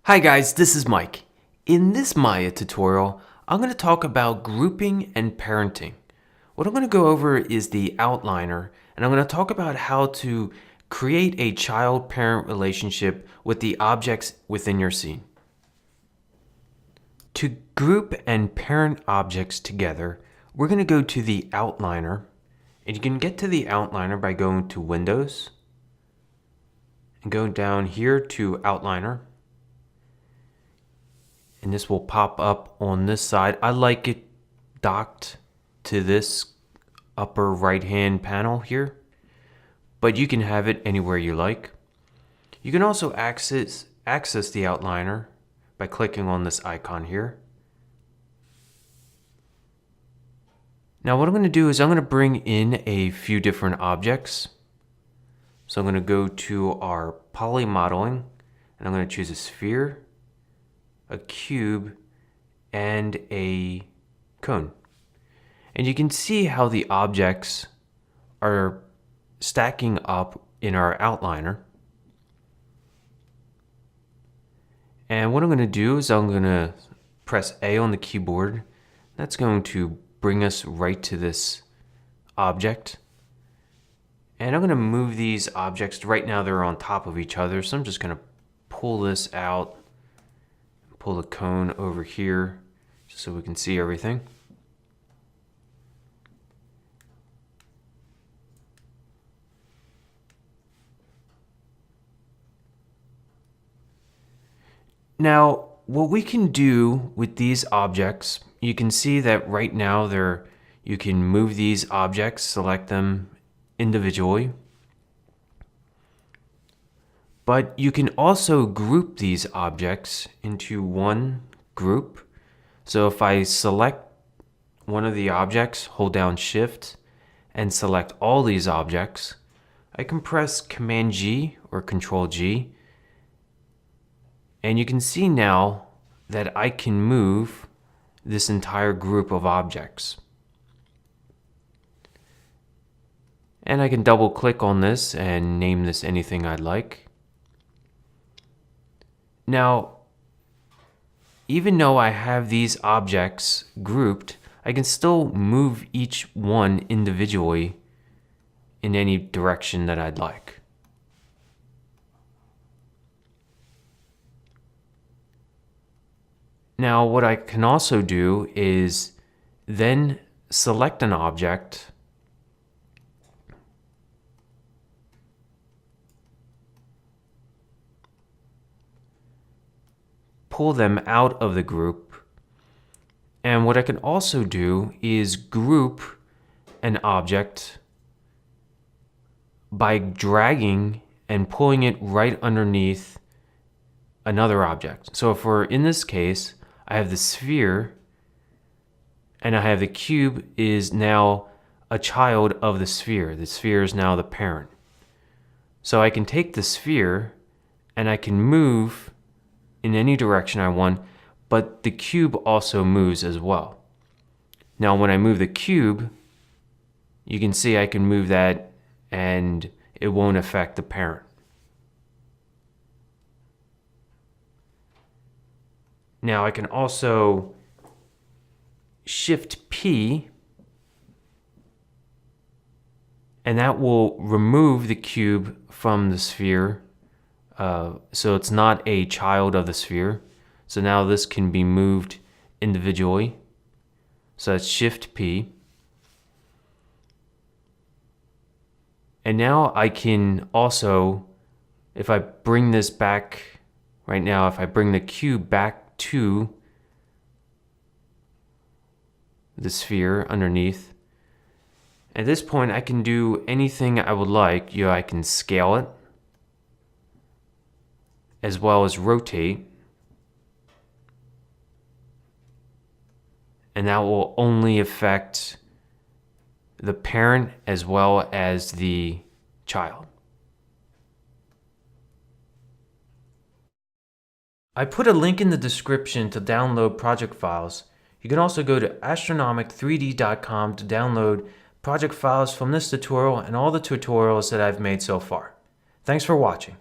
Hi guys, this is Mike. In this Maya tutorial, I'm going to talk about grouping and parenting. What I'm going to go over is the outliner, and I'm going to talk about how to create a child-parent relationship with the objects within your scene. To group and parent objects together, we're going to go to the outliner, and you can get to the outliner by going to Windows and go down here to outliner. And this will pop up on this side. I like it docked to this upper right hand panel here, but you can have it anywhere you like. You can also access the outliner by clicking on this icon here. Now what I'm going to do is I'm going to bring in a few different objects. So I'm going to go to our poly modeling and I'm going to choose a sphere, a cube, and a cone. And you can see how the objects are stacking up in our outliner. And what I'm going to do is I'm going to press A on the keyboard. That's going to bring us right to this object. And I'm going to move these objects. Right now they're on top of each other, so I'm just going to pull this out. Pull the cone over here just so we can see everything. Now, what we can do with these objects, you can see that right now you can move these objects, select them individually. But you can also group these objects into one group. So if I select one of the objects, hold down Shift, and select all these objects, I can press Command G or Control G. And you can see now that I can move this entire group of objects. And I can double click on this and name this anything I'd like. Now, even though I have these objects grouped, I can still move each one individually in any direction that I'd like. Now, what I can also do is then select an object pull them out of the group. And what I can also do is group an object by dragging and pulling it right underneath another object. So for in this case, I have the sphere and I have the cube is now a child of the sphere. The sphere is now the parent. So I can take the sphere and I can move in any direction I want, but the cube also moves as well. Now when I move the cube, you can see I can move that and it won't affect the parent. Now I can also Shift P and that will remove the cube from the sphere. So it's not a child of the sphere. So now this can be moved individually. So that's Shift P. And now I can also, if I bring this back, right now, if I bring the cube back to the sphere underneath, at this point I can do anything I would like. I can scale it, as well as rotate, and that will only affect the parent as well as the child. I put a link in the description to download project files. You can also go to astronomic3d.com to download project files from this tutorial and all the tutorials that I've made so far. Thanks for watching.